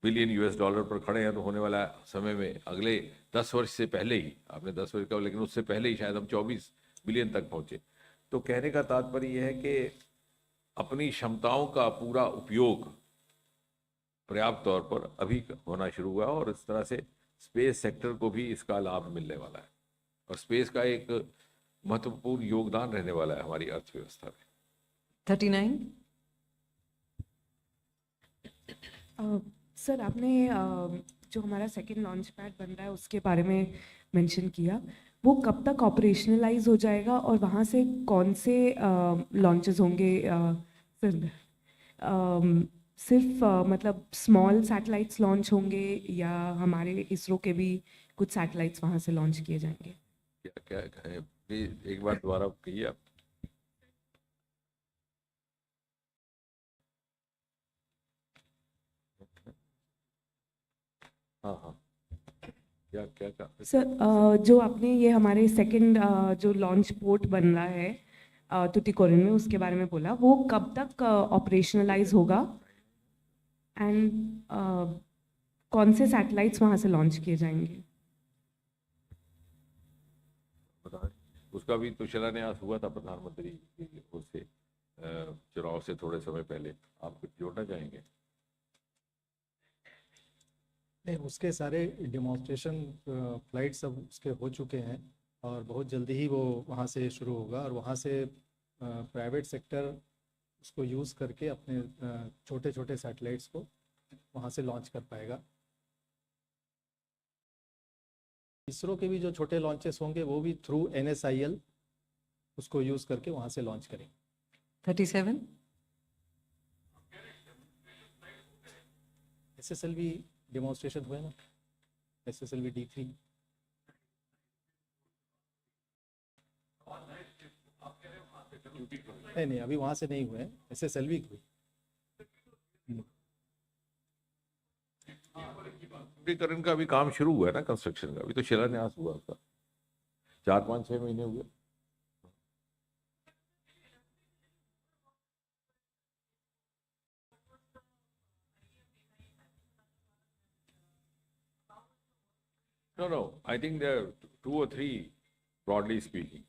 बिलियन US$ पर खड़े हैं, तो होने वाला समय में अगले 10 वर्ष से पहले ही, आपने 10 वर्ष का, लेकिन उससे पहले ही शायद हम 24 बिलियन तक पहुंचे। तो कहने का तात्पर्य यह है कि अपनी क्षमताओं का पूरा उपयोग पर्याप्त तौर पर अभी होना शुरू हुआ, और इस तरह से स्पेस सेक्टर को भी इसका लाभ मिलने वाला है, और स्पेस का एक महत्वपूर्ण योगदान रहने वाला है हमारी अर्थव्यवस्था में। 39। सर, आपने जो हमारा सेकंड लॉन्च पैड बन रहा है उसके बारे में मेंशन किया, वो कब तक ऑपरेशनलाइज हो जाएगा और वहाँ से कौन से लॉन्चेस होंगे? सर, सिर्फ मतलब स्मॉल सैटेलाइट्स लॉन्च होंगे या हमारे इसरो के भी कुछ सैटेलाइट्स वहाँ से लॉन्च किए जाएंगे? क्या क्या कहें, प्लीज एक बार दोबारा कहिए आप। हाँ हाँ, क्या क्या क्या सर जो आपने ये हमारे सेकंड जो लॉन्च पोर्ट बन रहा है टुटीकोरिन में, उसके बारे में बोला, वो कब तक ऑपरेशनलाइज होगा एंड कौन से सैटेलाइट्स वहाँ से लॉन्च किए जाएंगे? उसका भी तो शिलान्यास हुआ था प्रधानमंत्री की ओर से चुनाव से थोड़े समय पहले। आप कुछ जोड़ना चाहेंगे? नहीं, उसके सारे डेमोन्स्ट्रेशन फ्लाइट सब उसके हो चुके हैं और बहुत जल्दी ही वो वहाँ से शुरू होगा और वहाँ से प्राइवेट सेक्टर उसको यूज़ करके अपने छोटे छोटे सैटेलाइट्स को वहाँ से लॉन्च कर पाएगा। इसरो के भी जो छोटे लॉन्चेस होंगे वो भी थ्रू NSIL उसको यूज़ करके वहाँ से लॉन्च करेंगे। 37. SSLV डेमोन्स्ट्रेशन हुए ना, SSLV D3। नहीं नहीं, अभी वहाँ से नहीं हुए हैं, SSLV हुए। टुटीकोरिन का भी काम शुरू हुआ है ना, कंस्ट्रक्शन का, अभी तो शिलान्यास हुआ उसका, 4-5-6 महीने हुए। No, I think there are 2 or 3, broadly speaking.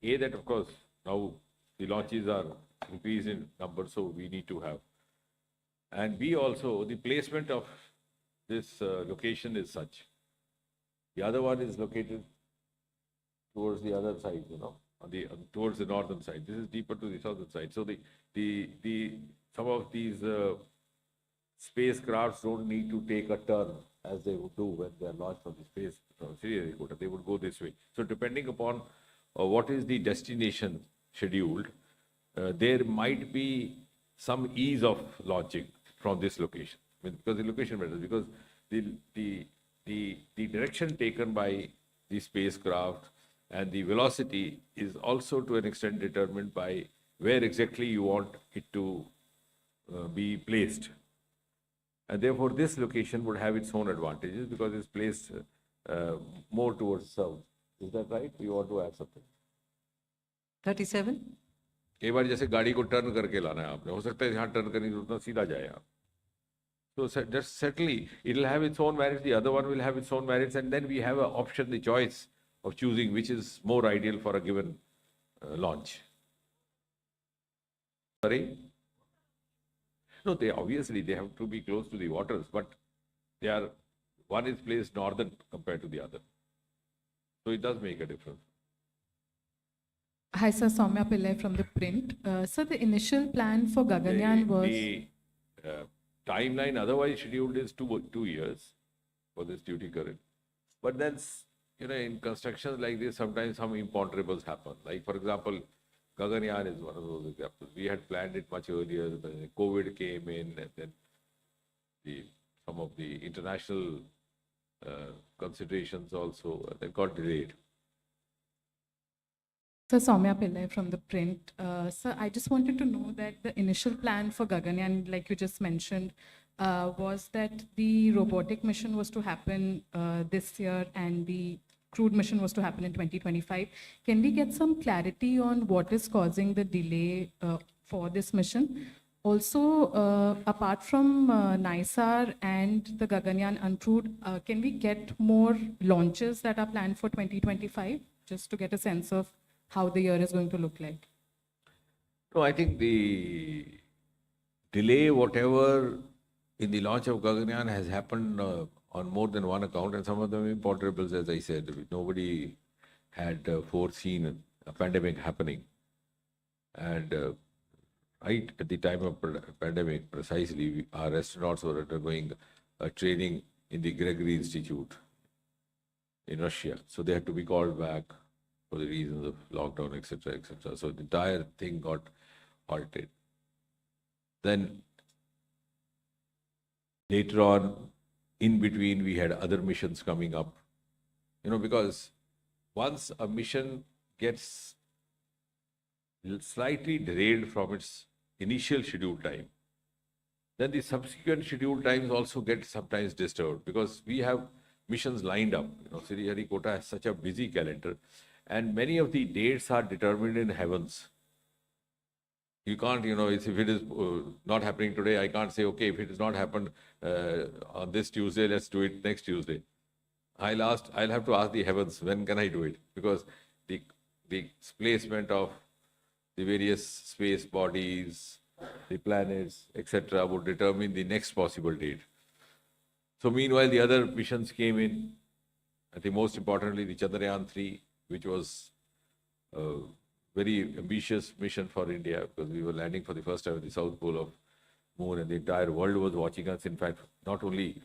A, that of course, now the launches are increased in number, so we need to have. And B, also, the placement of this location is such. The other one is located towards the other side, on the towards the northern side. This is deeper to the southern side. So some of these spacecrafts don't need to take a turn as they would do when they are launched from the space from Sriharikota. They would go this way. So depending upon what is the destination scheduled, there might be some ease of launching from this location. Because the location matters, because the direction taken by the spacecraft and the velocity is also to an extent determined by where exactly you want it to be placed. And therefore, this location would have its own advantages because it's placed more towards south. Is that right? You want to add something? 37. कई बार जैसे गाड़ी को turn करके लाना है आपने, हो सकता है यहाँ टर्न करने की जरूरत ना, सीधा जाए आप. So just certainly it will have its own merits, the other one will have its own merits, and then we have an option, the choice of choosing which is more ideal for a given launch. Sorry? No, they obviously they have to be close to the waters, but one is placed northern compared to the other. So it does make a difference. Hi, sir. Soumya Pillai from the print. Sir, the initial plan for Gaganyaan was... The timeline otherwise scheduled is 2 years for this Tuticorin. But then, in constructions like this, sometimes some imponderables happen. Like, for example, Gaganyaan is one of those examples. We had planned it much earlier, but COVID came in, and then some of the international considerations also they got delayed. Sir, Soumya Pillai from the print. Sir, I just wanted to know that the initial plan for Gaganyaan, like you just mentioned, was that the robotic mission was to happen this year and the crewed mission was to happen in 2025. Can we get some clarity on what is causing the delay for this mission? Also, apart from NISAR and the Gaganyaan uncrewed, can we get more launches that are planned for 2025, just to get a sense of how the year is going to look like? No, I think the delay, whatever in the launch of Gaganyaan has happened on more than one account, and some of them imponderables, as I said. Nobody had foreseen a pandemic happening. And right at the time of pandemic, precisely, our astronauts were undergoing a training in the Gregory Institute in Russia. So they had to be called back for the reasons of lockdown, etc., etc. So the entire thing got halted. Then Later on, in between, we had other missions coming up. Because once a mission gets slightly derailed from its initial schedule time, then the subsequent schedule times also get sometimes disturbed because we have missions lined up. Sriharikota has such a busy calendar, and many of the dates are determined in heavens. You can't, if it is not happening today, I can't say, okay, if it has not happened on this Tuesday, let's do it next Tuesday. I'll have to ask the heavens, when can I do it? Because the placement of the various space bodies, the planets, etc., would determine the next possible date. So meanwhile, the other missions came in. I think most importantly, the Chandrayaan-3, which was a very ambitious mission for India because we were landing for the first time at the South Pole of Moon, and the entire world was watching us. In fact, not only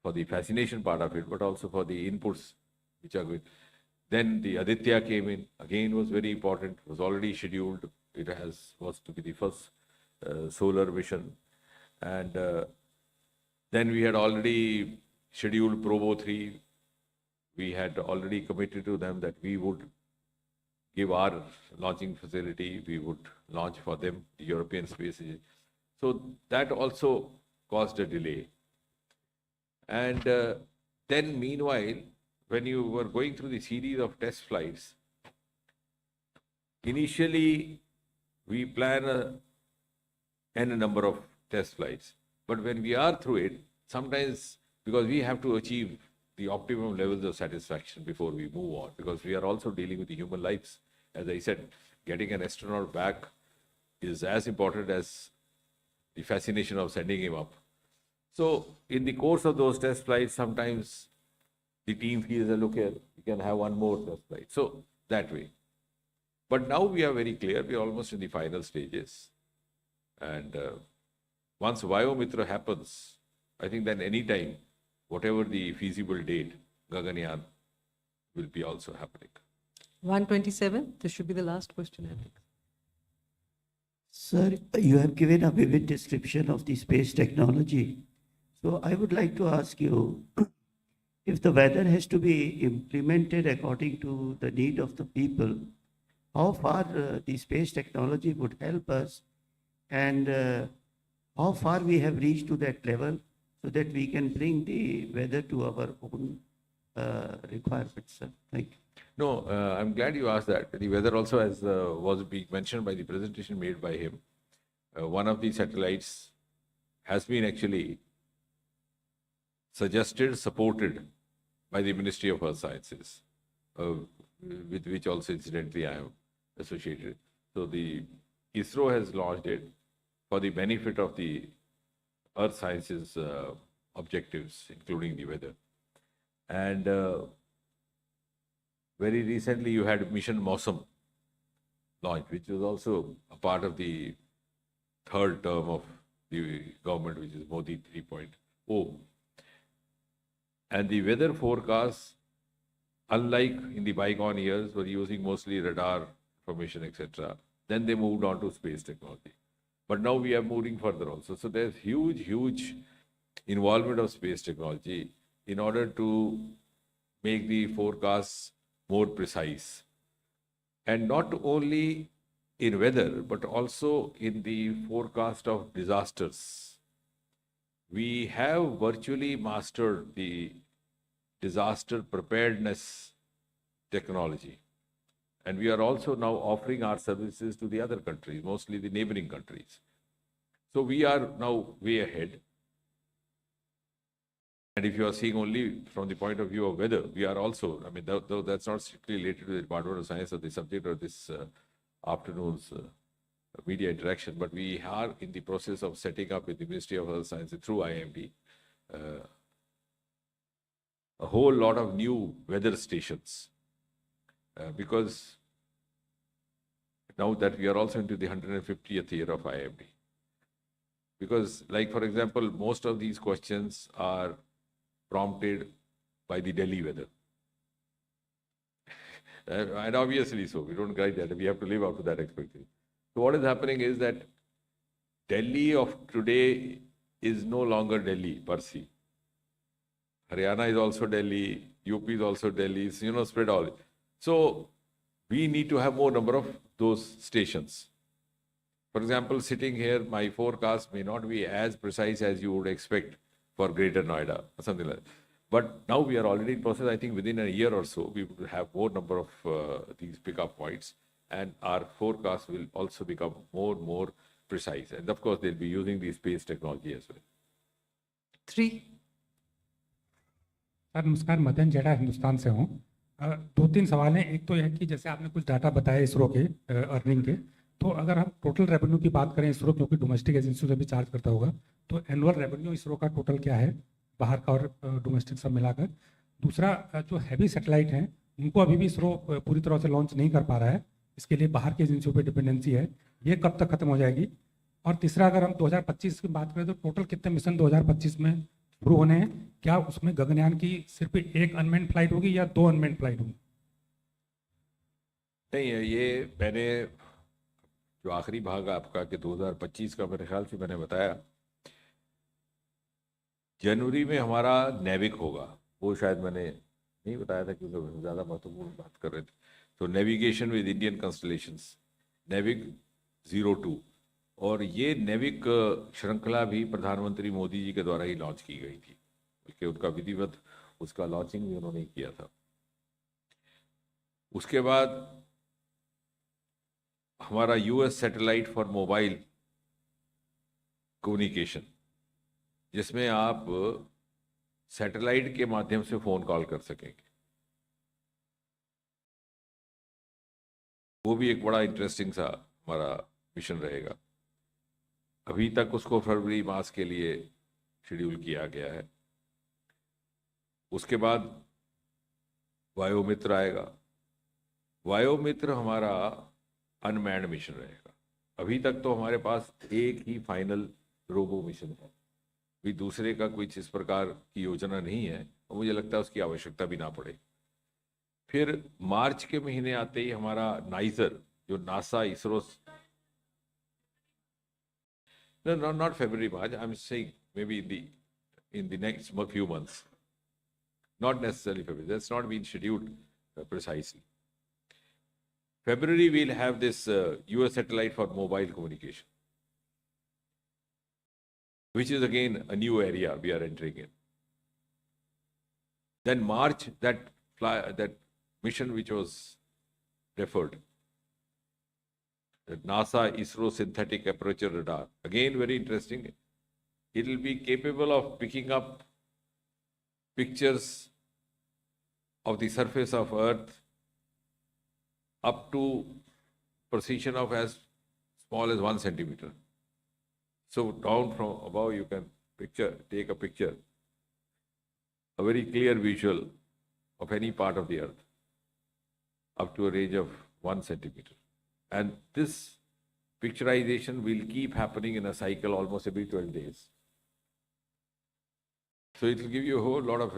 for the fascination part of it, but also for the inputs which are good. Then the Aditya came in, again was very important, was already scheduled. It was to be the first solar mission. And then we had already scheduled Probo 3. We had already committed to them that we would give our launching facility, we would launch for them, the European Space Agency. So that also caused a delay. And then meanwhile, when you were going through the series of test flights, initially we plan n number of test flights. But when we are through it, sometimes because we have to achieve the optimum levels of satisfaction before we move on, because we are also dealing with the human lives. As I said, getting an astronaut back is as important as the fascination of sending him up. So in the course of those test flights, sometimes the team feels, look here, we can have one more test flight. So that way. But now we are very clear, we are almost in the final stages. And once Vayomitra happens, I think then any time, whatever the feasible date, Gaganyaan will be also happening. 127, this should be the last question, I think. Sir, you have given a vivid description of the space technology. So I would like to ask you, if the weather has to be implemented according to the need of the people, how far the space technology would help us, and how far we have reached to that level so that we can bring the weather to our own requirements, sir? Thank you. No, I'm glad you asked that. The weather also, as was being mentioned by the presentation made by him, one of the satellites has been actually suggested, supported by the Ministry of Earth Sciences, with which also incidentally I am associated. So the ISRO has launched it for the benefit of the Earth Sciences objectives, including the weather. And very recently you had Mission Mausam launched, which was also a part of the third term of the government, which is Modi 3.0. And the weather forecasts, unlike in the bygone years, were using mostly radar information, etc. Then they moved on to space technology. But now we are moving further also. So there's huge involvement of space technology in order to make the forecasts more precise. And not only in weather, but also in the forecast of disasters. We have virtually mastered the disaster preparedness technology. And we are also now offering our services to the other countries, mostly the neighboring countries. So we are now way ahead. And if you are seeing only from the point of view of weather, we are also, I mean, though that's not strictly related to the Department of Science or the subject of this afternoon's media interaction, but we are in the process of setting up with the Ministry of Earth Sciences through IMD a whole lot of new weather stations. Because now that we are also into the 150th year of IMD. Because, like, for example, most of these questions are prompted by the Delhi weather. And obviously so, we don't guide that, we have to live up to that expectation. So what is happening is that Delhi of today is no longer Delhi per se. Haryana is also Delhi, UP is also Delhi, it's, spread all. So we need to have more number of those stations. For example, sitting here, my forecast may not be as precise as you would expect for Greater Noida or something like that. But now we are already in process. I think within a year or so, we will have more number of these pickup points, and our forecast will also become more and more precise. And of course, they'll be using the space technology as well. 3. Sir नमस्कार, मदन जेड़ा हिंदुस्तान से हूँ। 2-3 सवाल हैं। एक तो यह कि जैसे आपने कुछ डाटा बताया इसरो के अर्निंग के, तो अगर हम टोटल रेवेन्यू की बात करें, इसरो क्योंकि डोमेस्टिक एजेंसी से भी चार्ज करता होगा, तो एनुअल रेवेन्यू इसरो का टोटल क्या है, बाहर का और डोमेस्टिक सब मिलाकर? दूसरा, जो हैवी सैटेलाइट हैं उनको अभी भी इसरो पूरी तरह से लॉन्च नहीं कर पा रहा है, इसके लिए बाहर की एजेंसियों पर डिपेंडेंसी है, ये कब तक खत्म हो जाएगी? और तीसरा, अगर हम 2025 की बात करें तो टोटल कितने मिशन 2025 में शुरू होने हैं? क्या उसमें गगनयान की सिर्फ एक अनमेन्ड फ्लाइट होगी या 2 अनमेन्ड फ्लाइट होंगी? नहीं, ये मैंने जो आखिरी भाग आपका कि 2025 का मेरे ख्याल से मैंने बताया, जनवरी में हमारा नेविक होगा, वो शायद मैंने नहीं बताया था क्योंकि ज़्यादा महत्वपूर्ण बात कर रहे थे। तो नेविगेशन विद इंडियन कंस्टलेशंस, नेविक 02, और ये नेविक श्रृंखला भी प्रधानमंत्री मोदी जी के द्वारा ही लॉन्च की गई थी, बल्कि उनका विधिवत उसका लॉन्चिंग भी उन्होंने किया था। उसके बाद हमारा US satellite for mobile communication, जिसमें आप सैटेलाइट के माध्यम से फ़ोन कॉल कर सकेंगे, वो भी एक बड़ा इंटरेस्टिंग सा हमारा मिशन रहेगा। अभी तक उसको फरवरी मास के लिए शेड्यूल किया गया है। उसके बाद वायोमित्र आएगा। वायोमित्र हमारा अनमैन्ड मिशन रहेगा। अभी तक तो हमारे पास एक ही फाइनल रोबो मिशन है, भी दूसरे का कुछ इस प्रकार की योजना नहीं है, और मुझे लगता है उसकी आवश्यकता भी ना पड़े। फिर मार्च के महीने आते ही हमारा नाइजर, जो NASA ISRO, no, not February, March, I'm saying maybe in the next few months, not necessarily February, that's not been scheduled precisely. February we'll have this US satellite for mobile communication, which is again a new area we are entering in. Then March, that mission which was deferred, the NASA ISRO synthetic aperture radar, again very interesting. It will be capable of picking up pictures of the surface of Earth up to precision of as small as 1 centimeter. So down from above you can take a picture, a very clear visual of any part of the Earth up to a range of 1 centimeter. And this picturization will keep happening in a cycle almost every 12 days. So it will give you a whole lot of,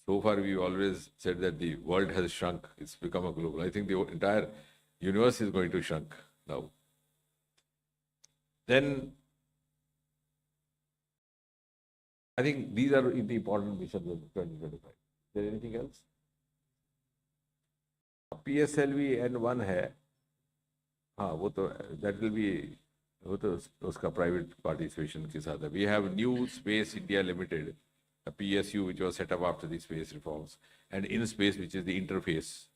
so far we've always said that the world has shrunk, it's become a global. I think the entire universe is going to shrink now. Then, I think these are the important missions of 2025. Is there anything else? PSLV N1 है, हाँ वो तो that will be, वो तो उसका private participation के साथ है. We have New Space India Limited, a PSU which was set up after the space reforms, and InSpace which is the interface.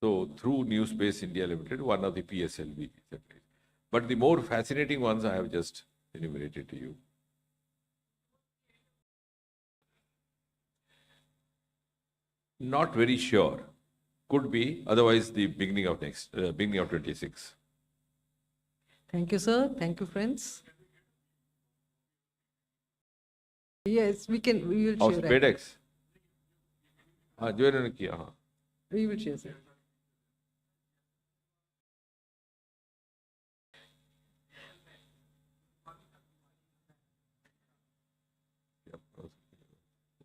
So through New Space India Limited, one of the PSLV. But the more fascinating ones I have just enumerated to you. Not very sure. Could be, otherwise the beginning of 26. Thank you, sir. Thank you, friends. Yes, we will Of share. SPADEX. हाँ, जो इन्होंने किया, हाँ. We will share, sir.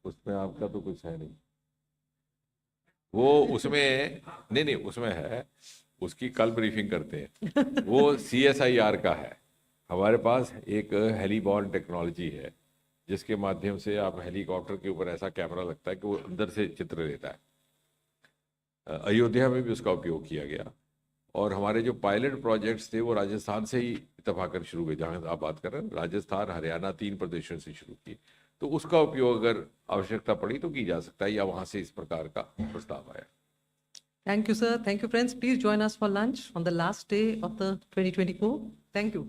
उसमें आपका तो कुछ है नहीं. वो उसमें नहीं उसमें है, उसकी कल ब्रीफिंग करते हैं. वो CSIR का है, हमारे पास एक हेलीबॉर्न टेक्नोलॉजी है जिसके माध्यम से आप हेलीकॉप्टर के ऊपर ऐसा कैमरा लगता है कि वो अंदर से चित्र लेता है। अयोध्या में भी उसका उपयोग किया गया और हमारे जो पायलट प्रोजेक्ट्स थे वो राजस्थान से ही इत्तेफाकन शुरू हुए। जहाँ आप बात कर रहे हैं राजस्थान, हरियाणा, 3 प्रदेशों से शुरू की, तो उसका उपयोग अगर आवश्यकता पड़ी तो की जा सकता है, या वहाँ से इस प्रकार का प्रस्ताव आया। Thank you, sir. Thank you, friends. Please join us for lunch on the last day of the 2024. Thank you.